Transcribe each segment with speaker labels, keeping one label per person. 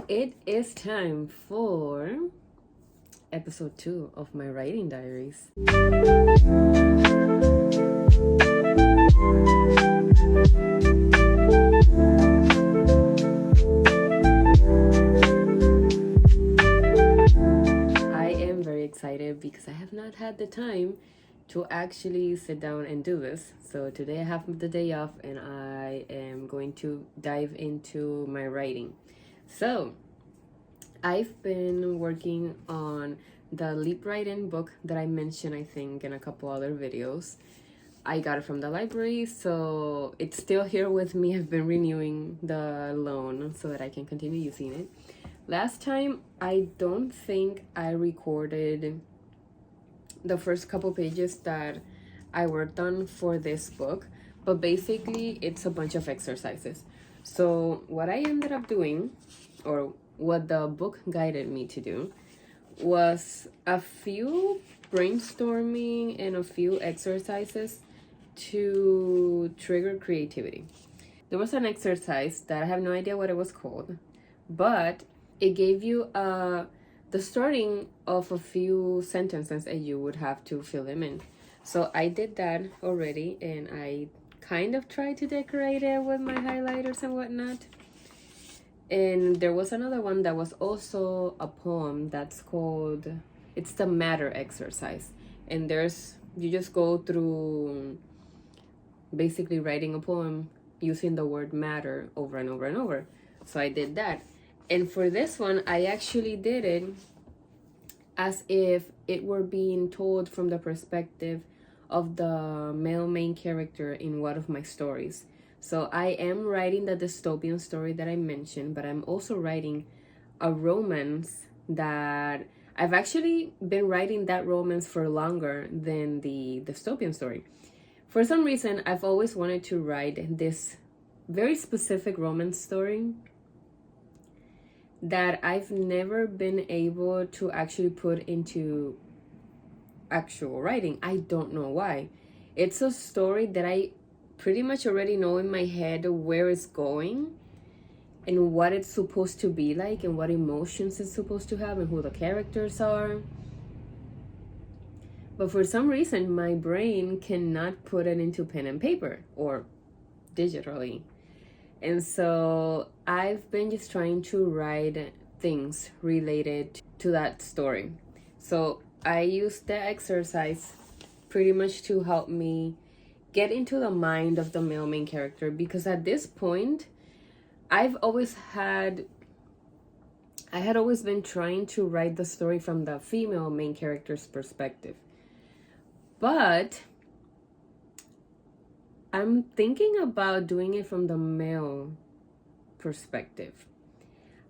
Speaker 1: It is time for episode 2 of my writing diaries. I am very excited because I have not had the time to actually sit down and do this. So today I have the day off and I am going to dive into my writing. So I've been working on the Leap Writing book that I mentioned, I think, in a couple other videos. I got it from the library, so it's still here with me. I've been renewing the loan so that I can continue using it. Last time, I don't think I recorded the first couple pages that I worked on for this book, but basically it's a bunch of exercises. So what I ended up doing, or what the book guided me to do, was a few brainstorming and a few exercises to trigger creativity. There was an exercise that I have no idea what it was called, but it gave you the starting of a few sentences and you would have to fill them in. So I did that already and I kind of tried to decorate it with my highlighters and whatnot. And there was another one that was also a poem that's called, it's the matter exercise. And you just go through basically writing a poem using the word matter over and over and over. So I did that. And for this one, I actually did it as if it were being told from the perspective of the male main character in one of my stories. So I am writing the dystopian story that I mentioned, but I'm also writing a romance that I've actually been writing that romance for longer than the dystopian story. For some reason, I've always wanted to write this very specific romance story that I've never been able to actually put into actual writing. I don't know why. It's a story that I pretty much already know in my head where it's going and what it's supposed to be like and what emotions it's supposed to have and who the characters are. But for some reason, my brain cannot put it into pen and paper or digitally. And so I've been just trying to write things related to that story. So I used the exercise pretty much to help me get into the mind of the male main character, because at this point, I had always been trying to write the story from the female main character's perspective. But I'm thinking about doing it from the male perspective.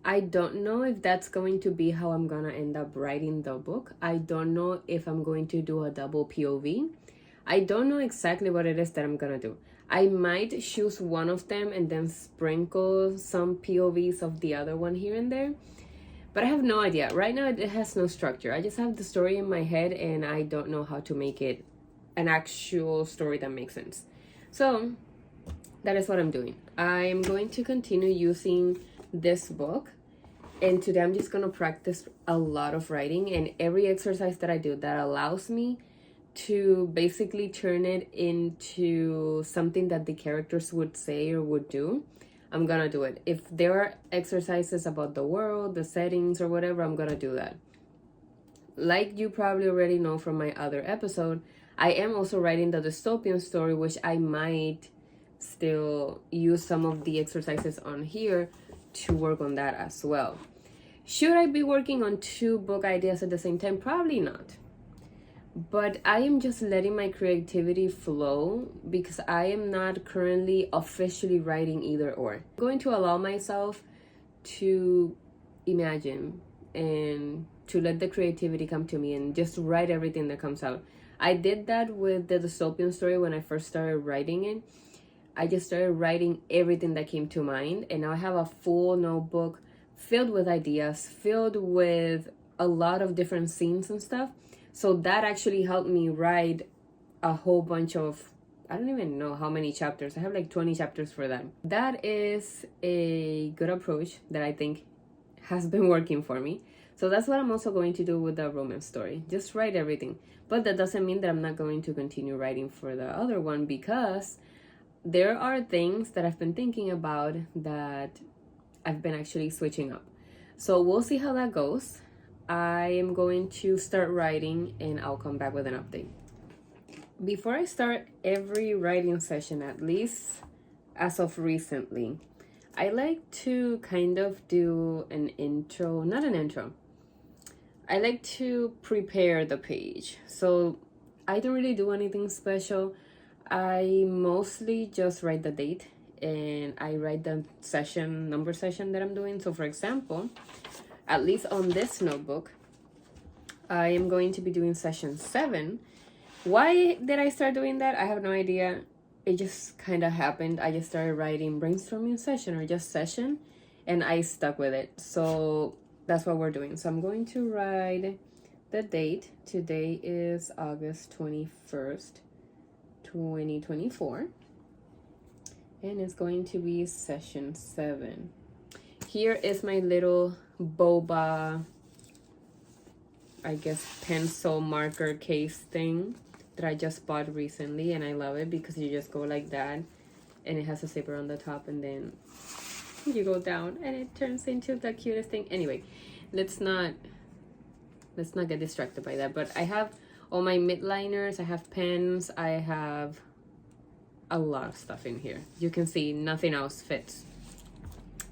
Speaker 1: I don't know if that's going to be how I'm gonna end up writing the book. I don't know if I'm going to do a double POV. I don't know exactly what it is that I'm gonna do. I might choose one of them and then sprinkle some POVs of the other one here and there. But I have no idea. Right now it has no structure. I just have the story in my head and I don't know how to make it an actual story that makes sense. So that is what I'm doing. I'm going to continue using this book, and today I'm just going to practice a lot of writing, and every exercise that I do that allows me to basically turn it into something that the characters would say or would do, I'm gonna do it. If there are exercises about the world, the settings, or whatever, I'm gonna do that. Like you probably already know from my other episode, I am also writing the dystopian story, which I might still use some of the exercises on here to work on that as well. Should I be working on 2 book ideas at the same time? Probably not. But I am just letting my creativity flow because I am not currently officially writing either or. I'm going to allow myself to imagine and to let the creativity come to me and just write everything that comes out. I did that with the dystopian story when I first started writing it. I just started writing everything that came to mind, and now I have a full notebook filled with ideas, filled with a lot of different scenes and stuff. So that actually helped me write a whole bunch of, I don't even know how many chapters. I have like 20 chapters for that. That is a good approach that I think has been working for me. So that's what I'm also going to do with the romance story. Just write everything. But that doesn't mean that I'm not going to continue writing for the other one, because there are things that I've been thinking about that I've been actually switching up. So we'll see how that goes. I am going to start writing and I'll come back with an update. Before I start every writing session, at least as of recently, I like to kind of do an intro, not an intro. I like to prepare the page. So I don't really do anything special. I mostly just write the date and I write the number session that I'm doing. So for example, at least on this notebook, I am going to be doing session 7. Why did I start doing that? I have no idea. It just kind of happened. I just started writing brainstorming session or just session, and I stuck with it. So that's what we're doing. So I'm going to write the date. Today is August 21st, 2024. And it's going to be session 7. Here is my little boba, I guess, pencil marker case thing that I just bought recently, and I love it because you just go like that and it has a zipper on the top, and then you go down and it turns into the cutest thing. Anyway, let's not get distracted by that. But I have all my midliners, I have pens, I have a lot of stuff in here. You can see nothing else fits.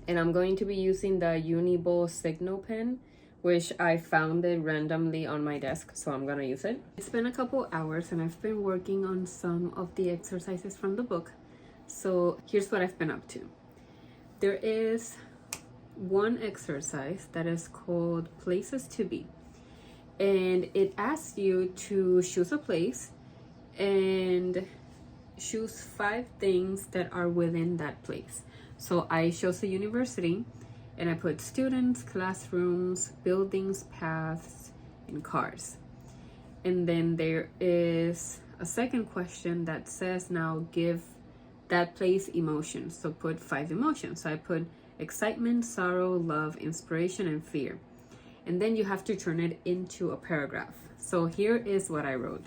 Speaker 1: And I'm going to be using the Uniball Signal pen, which I found it randomly on my desk, so I'm gonna use it. It's been a couple hours and I've been working on some of the exercises from the book. So here's what I've been up to. There is one exercise that is called Places to Be. And it asks you to choose a place and choose 5 things that are within that place. So I chose a university, and I put students, classrooms, buildings, paths, and cars. And then there is a second question that says, now give that place emotions. So put 5 emotions. So I put excitement, sorrow, love, inspiration, and fear. And then you have to turn it into a paragraph. So here is what I wrote.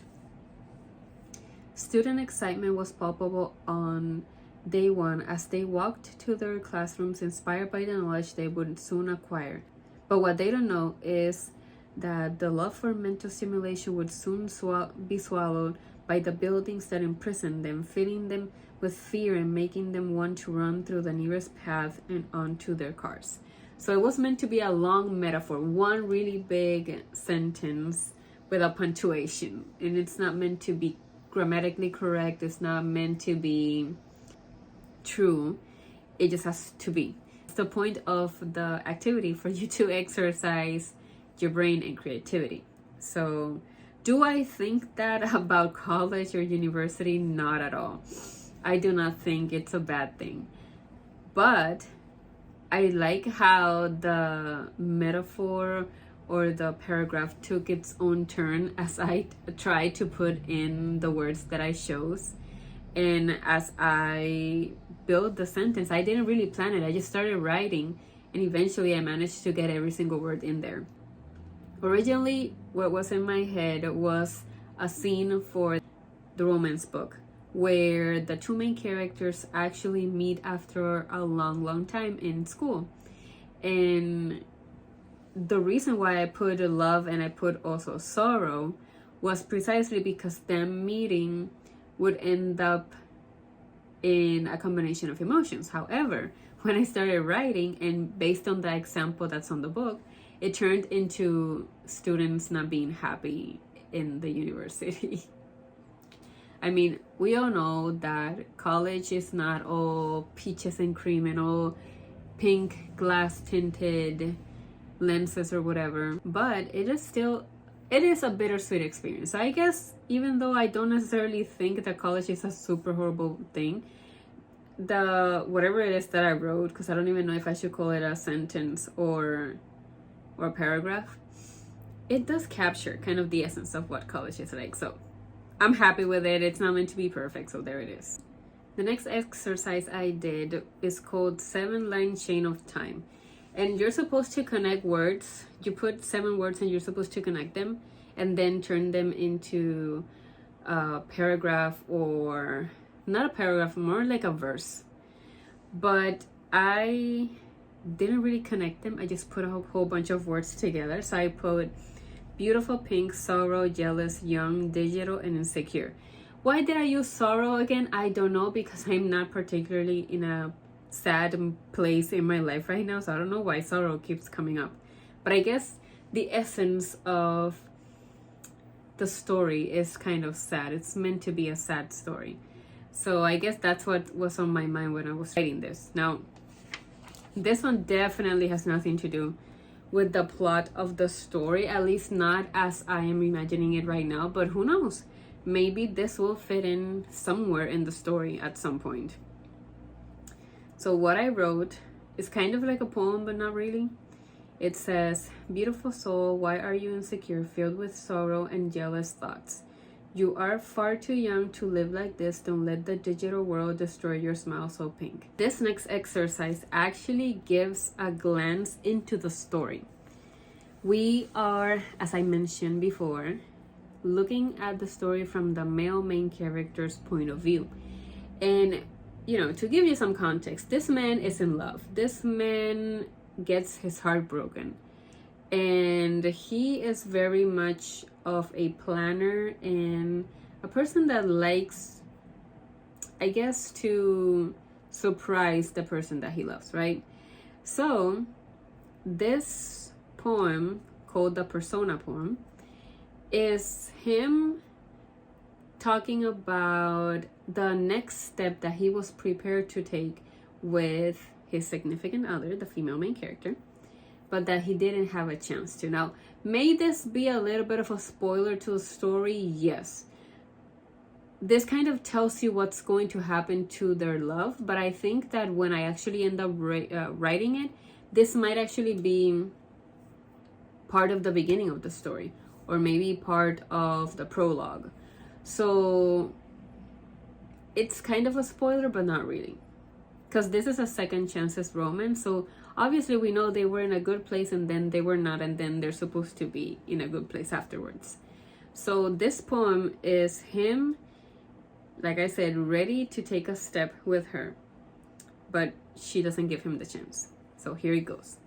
Speaker 1: Student excitement was palpable on day 1 as they walked to their classrooms inspired by the knowledge they would soon acquire. But what they don't know is that the love for mental stimulation would soon be swallowed by the buildings that imprisoned them, filling them with fear and making them want to run through the nearest path and onto their cars. So it was meant to be a long metaphor, one really big sentence with a punctuation. And it's not meant to be grammatically correct. It's not meant to be true. It just has to be. It's the point of the activity for you to exercise your brain and creativity. So do I think that about college or university? Not at all. I do not think it's a bad thing. But I like how the metaphor or the paragraph took its own turn as I tried to put in the words that I chose. And as I built the sentence, I didn't really plan it. I just started writing, and eventually I managed to get every single word in there. Originally, what was in my head was a scene for the romance book where the 2 main characters actually meet after a long time in school. And the reason why I put love and I put also sorrow was precisely because them meeting would end up in a combination of emotions. However, when I started writing, and based on the example that's on the book, it turned into students not being happy in the university. I mean, we all know that college is not all peaches and cream and all pink glass tinted lenses or whatever, but it is a bittersweet experience. So I guess even though I don't necessarily think that college is a super horrible thing, the whatever it is that I wrote, because I don't even know if I should call it a sentence or a paragraph, it does capture kind of the essence of what college is like. So I'm happy with it. It's not meant to be perfect, so there it is. The next exercise I did is called 7-line chain of time. And you're supposed to connect words. You put 7 words and you're supposed to connect them and then turn them into a paragraph, or not a paragraph, more like a verse. But I didn't really connect them. I just put a whole bunch of words together. So I put beautiful, pink, sorrow, jealous, young, digital, and insecure. Why did I use sorrow again? I don't know, because I'm not particularly in a sad place in my life right now, so I don't know why sorrow keeps coming up. But I guess the essence of the story is kind of sad. It's meant to be a sad story. So I guess that's what was on my mind when I was writing this. Now, this one definitely has nothing to do with the plot of the story, at least not as I am imagining it right now, but who knows? Maybe this will fit in somewhere in the story at some point. So what I wrote is kind of like a poem, but not really. It says, beautiful soul, why are you insecure, filled with sorrow and jealous thoughts? You are far too young to live like this. Don't let the digital world destroy your smile so pink. This next exercise actually gives a glance into the story. We are, as I mentioned before, looking at the story from the male main character's point of view. And, you know, to give you some context, this man is in love. This man gets his heart broken. And he is very much of a planner and a person that likes, I guess, to surprise the person that he loves, right? So this poem, called the Persona poem, is him talking about the next step that he was prepared to take with his significant other, the female main character, but that he didn't have a chance to. Now, may this be a little bit of a spoiler to the story? Yes. This kind of tells you what's going to happen to their love, but I think that when I actually end up writing it, this might actually be part of the beginning of the story, or maybe part of the prologue. So it's kind of a spoiler, but not really, because this is a second chances romance. So obviously we know they were in a good place and then they were not, and then they're supposed to be in a good place afterwards. So this poem is him, like I said, ready to take a step with her, but she doesn't give him the chance. So here it goes.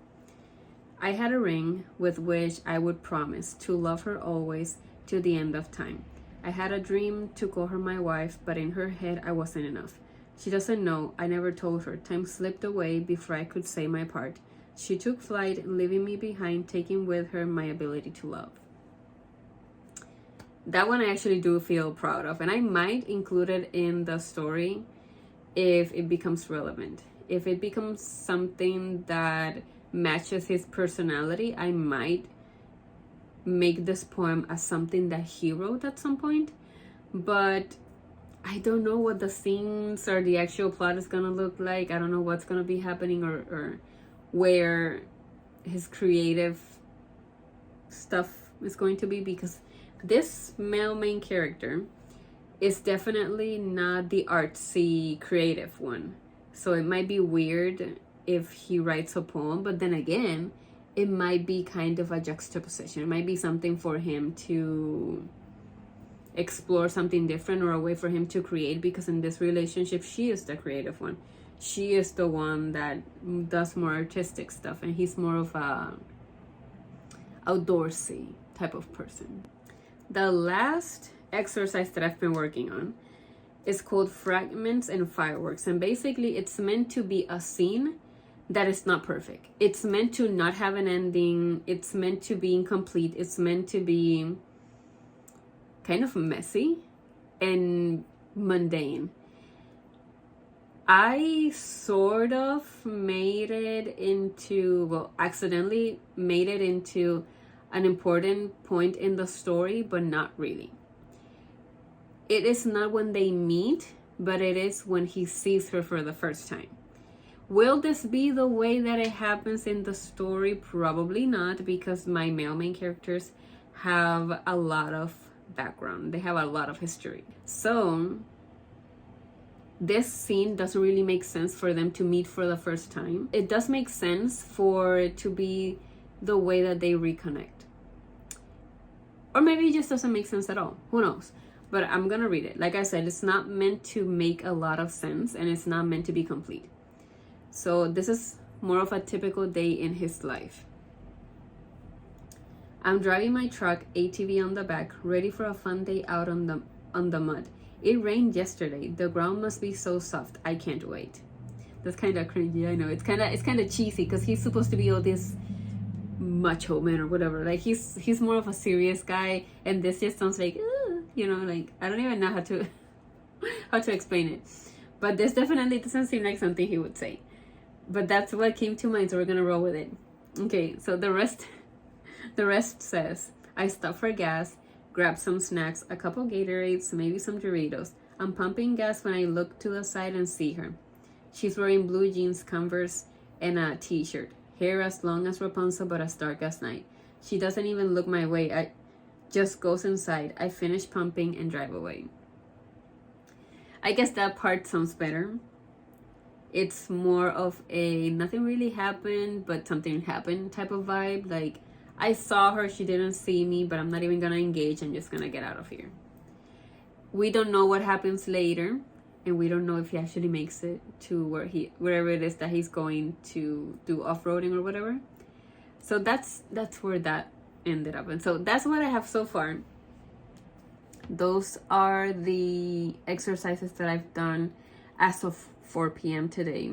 Speaker 1: I had a ring with which I would promise to love her always till the end of time. I had a dream to call her my wife, but in her head I wasn't enough. She doesn't know, I never told her. Time slipped away before I could say my part. She took flight, leaving me behind, taking with her my ability to love. That one I actually do feel proud of, and I might include it in the story if it becomes relevant. If it becomes something that matches his personality, I might make this poem as something that he wrote at some point. But I don't know what the scenes or the actual plot is gonna look like. I don't know what's gonna be happening, or where his creative stuff is going to be, because this male main character is definitely not the artsy creative one. So it might be weird if he writes a poem, but then again, it might be kind of a juxtaposition. It might be something for him to explore, something different, or a way for him to create, because in this relationship she is the creative one. She is the one that does more artistic stuff, and he's more of a outdoorsy type of person. The last exercise that I've been working on is called Fragments and Fireworks, and basically it's meant to be a scene that is not perfect. It's meant to not have an ending. It's meant to be incomplete. It's meant to be kind of messy and mundane. I sort of made it into, well, accidentally made it into an important point in the story, but not really. It is not when they meet, but it is when he sees her for the first time. Will this be the way that it happens in the story? Probably not, because my male main characters have a lot of background. They have a lot of history. So
Speaker 2: this scene doesn't really make sense for them to meet for the first time. It does make sense for it to be the way that they reconnect. Or maybe it just doesn't make sense at all. Who knows? But I'm gonna read it. Like I said, it's not meant to make a lot of sense, and it's not meant to be complete. So this is more of a typical day in his life. I'm driving my truck, ATV on the back, ready for a fun day out on the mud. It rained yesterday. The ground must be so soft. I can't wait. That's kind of cringy, I know. It's kind of cheesy because he's supposed to be all this macho man or whatever. Like he's more of a serious guy, and this just sounds like, like I don't even know how to explain it. But this definitely doesn't seem like something he would say. But that's what came to mind, so we're gonna roll with it. Okay, so the rest says, I stopped for gas, grabbed some snacks, a couple Gatorades, maybe some Doritos. I'm pumping gas when I look to the side and see her. She's wearing blue jeans, Converse, and a t-shirt. Hair as long as Rapunzel but as dark as night. She doesn't even look my way. I just goes inside. I finish pumping and drive away. I guess that part sounds better. It's more of a nothing really happened but something happened type of vibe. Like, I saw her, she didn't see me, but I'm not even gonna engage. I'm just gonna get out of here. We don't know what happens later, and we don't know if he actually makes it to wherever it is that he's going to do off-roading or whatever. So that's where that ended up. And so that's what I have so far. Those are the exercises that I've done as of 4 p.m. today.